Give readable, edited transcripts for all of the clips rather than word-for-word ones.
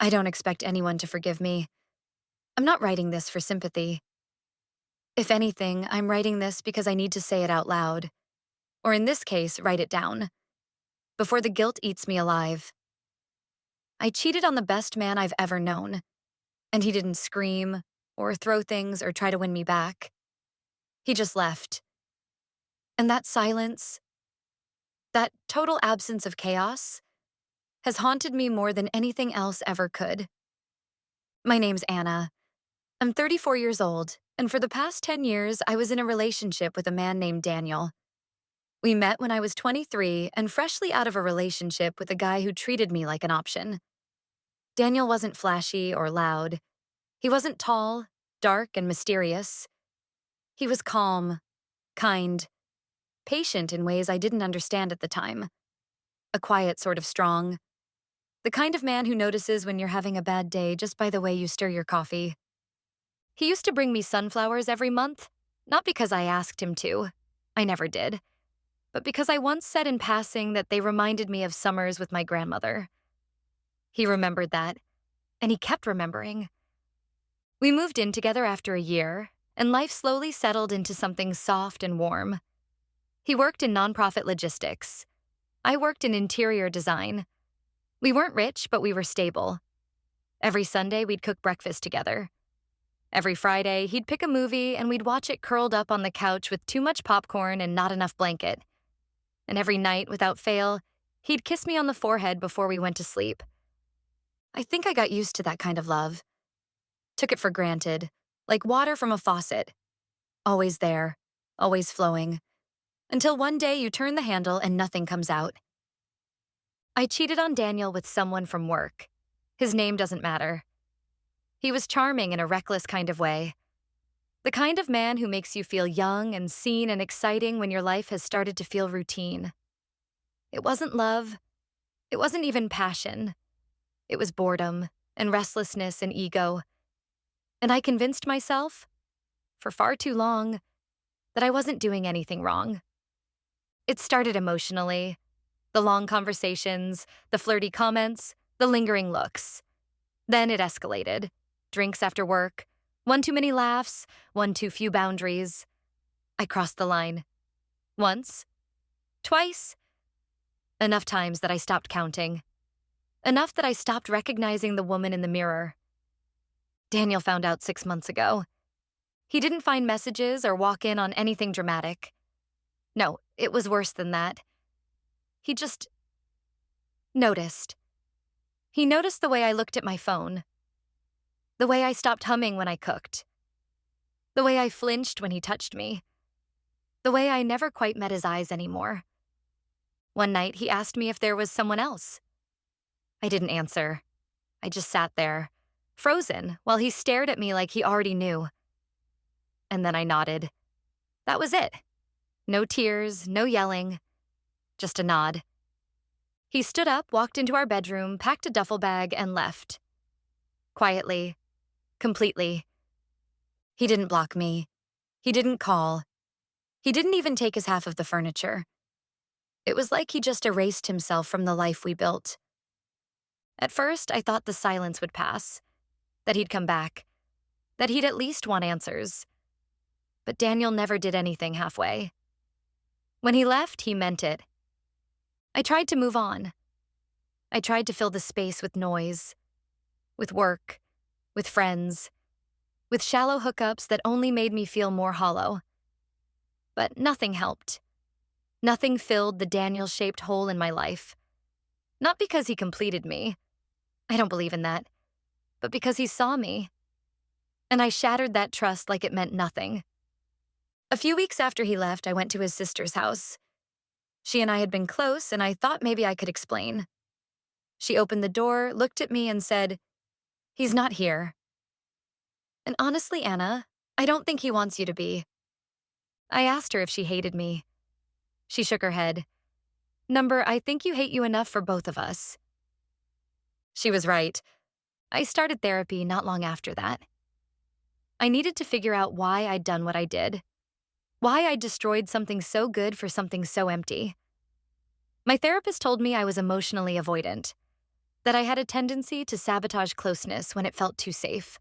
I don't expect anyone to forgive me. I'm not writing this for sympathy. If anything, I'm writing this because I need to say it out loud. Or in this case, write it down. Before the guilt eats me alive. I cheated on the best man I've ever known. And he didn't scream, or throw things, or try to win me back. He just left. And that silence, that total absence of chaos, has haunted me more than anything else ever could. My name's Anna. I'm 34 years old, and for the past 10 years, I was in a relationship with a man named Daniel. We met when I was 23 and freshly out of a relationship with a guy who treated me like an option. Daniel wasn't flashy or loud. He wasn't tall, dark, and mysterious. He was calm, kind, patient in ways I didn't understand at the time. A quiet sort of strong. The kind of man who notices when you're having a bad day just by the way you stir your coffee. He used to bring me sunflowers every month, not because I asked him to. I never did. But because I once said in passing that they reminded me of summers with my grandmother. He remembered that, and he kept remembering. We moved in together after a year, and life slowly settled into something soft and warm. He worked in nonprofit logistics. I worked in interior design. We weren't rich, but we were stable. Every Sunday, we'd cook breakfast together. Every Friday, he'd pick a movie and we'd watch it curled up on the couch with too much popcorn and not enough blanket. And every night, without fail, he'd kiss me on the forehead before we went to sleep. I think I got used to that kind of love. Took it for granted, like water from a faucet. Always there, always flowing. Until one day you turn the handle and nothing comes out. I cheated on Daniel with someone from work. His name doesn't matter. He was charming in a reckless kind of way. The kind of man who makes you feel young and seen and exciting when your life has started to feel routine. It wasn't love. It wasn't even passion. It was boredom and restlessness and ego. And I convinced myself, for far too long, that I wasn't doing anything wrong. It started emotionally. The long conversations, the flirty comments, the lingering looks. Then it escalated. Drinks after work, one too many laughs, one too few boundaries. I crossed the line. Once. Twice. Enough times that I stopped counting. Enough that I stopped recognizing the woman in the mirror. Daniel found out 6 months ago. He didn't find messages or walk in on anything dramatic. No, it was worse than that. He just noticed. He noticed the way I looked at my phone. The way I stopped humming when I cooked. The way I flinched when he touched me. The way I never quite met his eyes anymore. One night, he asked me if there was someone else. I didn't answer. I just sat there, frozen, while he stared at me like he already knew. And then I nodded. That was it. No tears, no yelling, just a nod. He stood up, walked into our bedroom, packed a duffel bag, and left. Quietly. Completely. He didn't block me. He didn't call. He didn't even take his half of the furniture. It was like he just erased himself from the life we built. At first, I thought the silence would pass, that he'd come back, that he'd at least want answers. But Daniel never did anything halfway. When he left, he meant it. I tried to move on. I tried to fill the space with noise, with work, with friends, with shallow hookups that only made me feel more hollow. But nothing helped. Nothing filled the Daniel-shaped hole in my life. Not because he completed me. I don't believe in that. But because he saw me. And I shattered that trust like it meant nothing. A few weeks after he left, I went to his sister's house. She and I had been close, and I thought maybe I could explain. She opened the door, looked at me, and said, "He's not here." And honestly, Anna, I don't think he wants you to be. I asked her if she hated me. She shook her head. I think you hate you enough for both of us. She was right. I started therapy not long after that. I needed to figure out why I'd done what I did. Why I'd destroyed something so good for something so empty. My therapist told me I was emotionally avoidant. that I had a tendency to sabotage closeness when it felt too safe.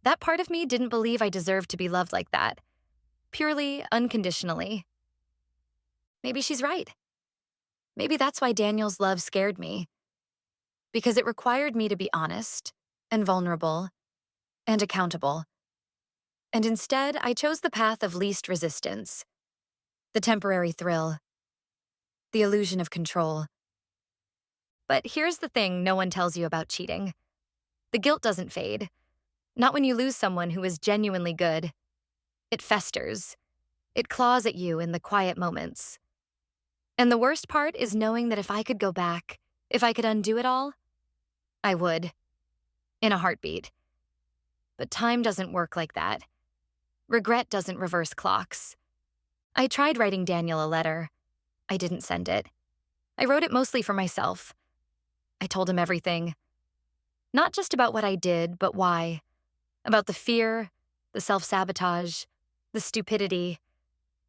That part of me didn't believe I deserved to be loved like that, purely, unconditionally. Maybe she's right. Maybe that's why Daniel's love scared me, because it required me to be honest and vulnerable and accountable. And instead, I chose the path of least resistance, the temporary thrill, the illusion of control. But here's the thing no one tells you about cheating. The guilt doesn't fade. Not when you lose someone who is genuinely good. It festers. It claws at you in the quiet moments. And the worst part is knowing that if I could go back, if I could undo it all, I would. In a heartbeat. But time doesn't work like that. Regret doesn't reverse clocks. I tried writing Daniel a letter. I didn't send it. I wrote it mostly for myself. I told him everything. Not just about what I did, but why. About the fear, the self-sabotage, the stupidity.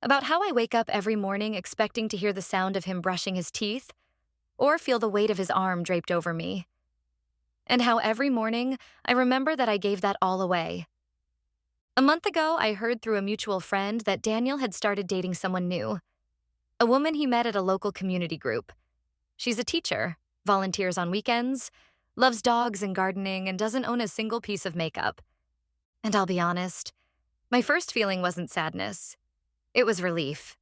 About how I wake up every morning expecting to hear the sound of him brushing his teeth, or feel the weight of his arm draped over me. And how every morning I remember that I gave that all away. A month ago, I heard through a mutual friend that Daniel had started dating someone new, a woman he met at a local community group. She's a teacher, volunteers on weekends, loves dogs and gardening, and doesn't own a single piece of makeup. And I'll be honest, my first feeling wasn't sadness. It was relief.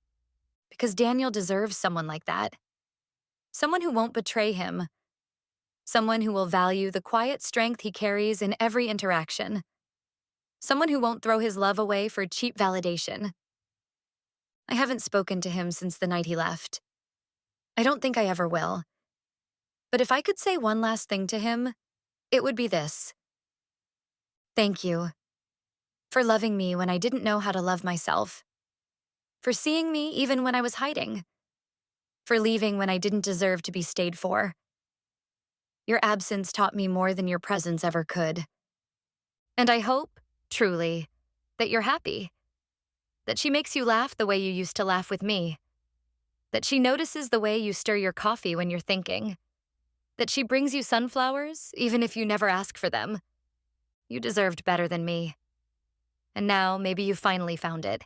Because Daniel deserves someone like that. Someone who won't betray him. Someone who will value the quiet strength he carries in every interaction. Someone who won't throw his love away for cheap validation. I haven't spoken to him since the night he left. I don't think I ever will. But if I could say one last thing to him, it would be this. Thank you. For loving me when I didn't know how to love myself. For seeing me even when I was hiding. For leaving when I didn't deserve to be stayed for. Your absence taught me more than your presence ever could. And I hope, truly, that you're happy. That she makes you laugh the way you used to laugh with me. That she notices the way you stir your coffee when you're thinking. That she brings you sunflowers, even if you never ask for them. You deserved better than me. And now, maybe you finally found it.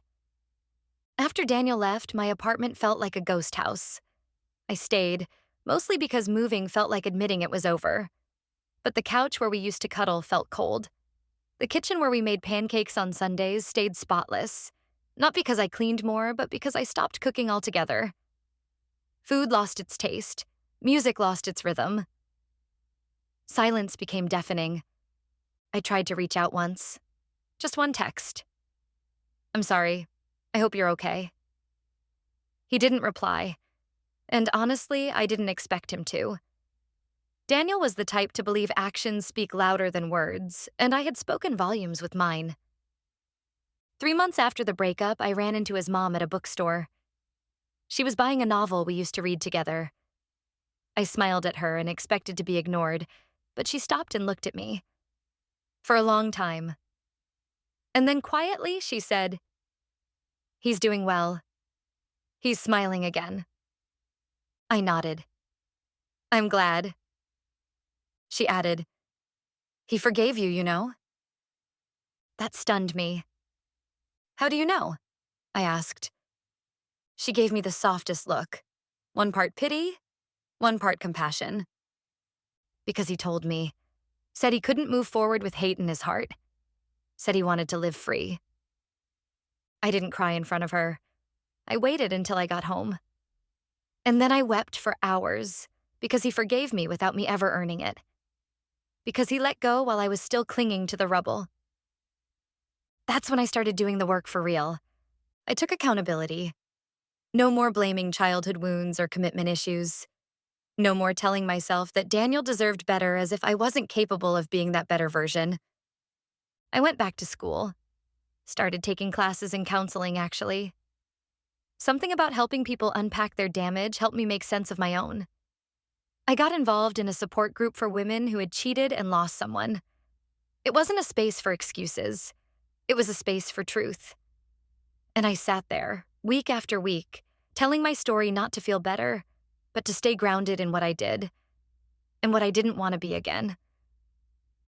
After Daniel left, my apartment felt like a ghost house. I stayed, mostly because moving felt like admitting it was over. But the couch where we used to cuddle felt cold. The kitchen where we made pancakes on Sundays stayed spotless. Not because I cleaned more, but because I stopped cooking altogether. Food lost its taste. Music lost its rhythm. Silence became deafening. I tried to reach out once. Just one text. I'm sorry. I hope you're okay. He didn't reply. And honestly, I didn't expect him to. Daniel was the type to believe actions speak louder than words, and I had spoken volumes with mine. 3 months after the breakup, I ran into his mom at a bookstore. She was buying a novel we used to read together. I smiled at her and expected to be ignored, but she stopped and looked at me. For a long time. And then quietly, she said, "He's doing well. He's smiling again." I nodded. "I'm glad." She added, "He forgave you, you know?" That stunned me. "How do you know?" I asked. She gave me the softest look. One part pity, one part compassion. Because he told me. Said he couldn't move forward with hate in his heart. Said he wanted to live free. I didn't cry in front of her. I waited until I got home. And then I wept for hours because he forgave me without me ever earning it. Because he let go while I was still clinging to the rubble. That's when I started doing the work for real. I took accountability. No more blaming childhood wounds or commitment issues. No more telling myself that Daniel deserved better as if I wasn't capable of being that better version. I went back to school. Started taking classes in counseling, actually. Something about helping people unpack their damage helped me make sense of my own. I got involved in a support group for women who had cheated and lost someone. It wasn't a space for excuses. It was a space for truth. And I sat there, week after week, telling my story not to feel better, but to stay grounded in what I did. and what I didn't want to be again.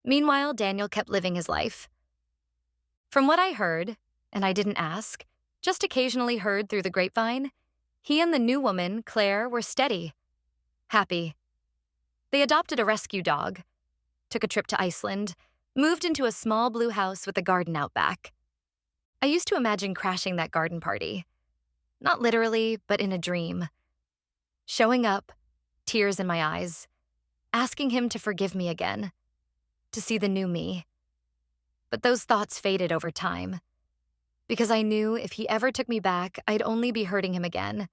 Meanwhile, Daniel kept living his life. From what I heard, and I didn't ask, just occasionally heard through the grapevine, he and the new woman, Claire, were steady, happy. They adopted a rescue dog, took a trip to Iceland, moved into a small blue house with a garden out back. I used to imagine crashing that garden party. Not literally, but in a dream. Showing up, tears in my eyes, asking him to forgive me again, to see the new me. But those thoughts faded over time, because I knew if he ever took me back, I'd only be hurting him again.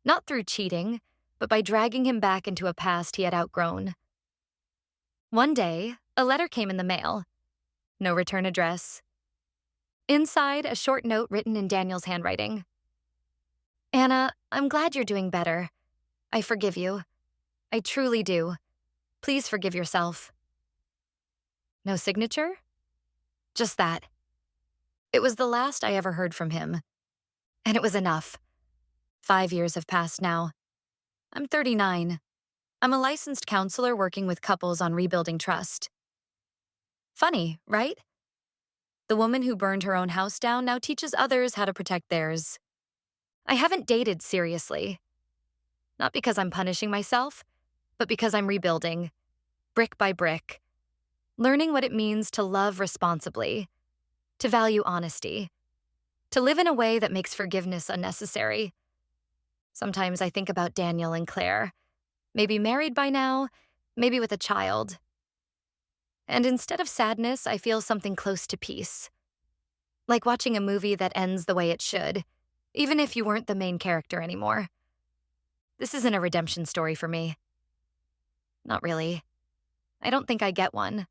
Not through cheating, but by dragging him back into a past he had outgrown. One day, a letter came in the mail. No return address. Inside, a short note written in Daniel's handwriting. Anna, I'm glad you're doing better. I forgive you. I truly do. Please forgive yourself. No signature? Just that. It was the last I ever heard from him. And it was enough. 5 years have passed now. I'm 39. I'm a licensed counselor working with couples on rebuilding trust. Funny, right? The woman who burned her own house down now teaches others how to protect theirs. I haven't dated seriously. Not because I'm punishing myself, but because I'm rebuilding, brick by brick, learning what it means to love responsibly, to value honesty, to live in a way that makes forgiveness unnecessary. Sometimes I think about Daniel and Claire, maybe married by now, maybe with a child. And instead of sadness, I feel something close to peace. Like watching a movie that ends the way it should, even if you weren't the main character anymore. This isn't a redemption story for me. Not really. I don't think I get one.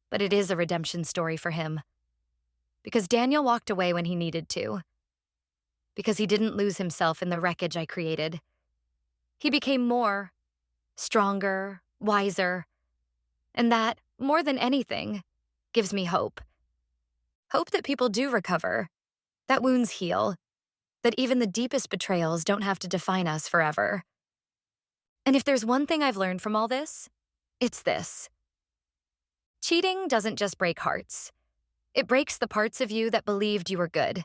But it is a redemption story for him. Because Daniel walked away when he needed to. Because he didn't lose himself in the wreckage I created. He became more, stronger, wiser. And that, more than anything, gives me hope. Hope that people do recover, that wounds heal, that even the deepest betrayals don't have to define us forever. And if there's one thing I've learned from all this, it's this. Cheating doesn't just break hearts. It breaks the parts of you that believed you were good.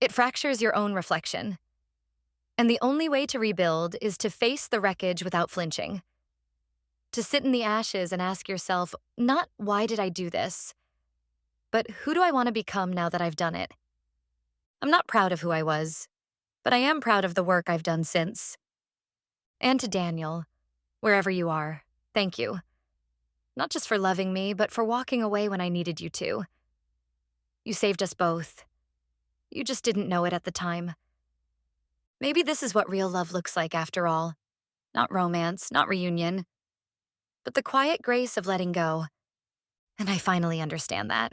It fractures your own reflection. And the only way to rebuild is to face the wreckage without flinching. To sit in the ashes and ask yourself, not why did I do this, but who do I want to become now that I've done it? I'm not proud of who I was, but I am proud of the work I've done since. And to Daniel, wherever you are, thank you. Not just for loving me, but for walking away when I needed you to. You saved us both. You just didn't know it at the time. Maybe this is what real love looks like after all. Not romance, not reunion, but the quiet grace of letting go. And I finally understand that.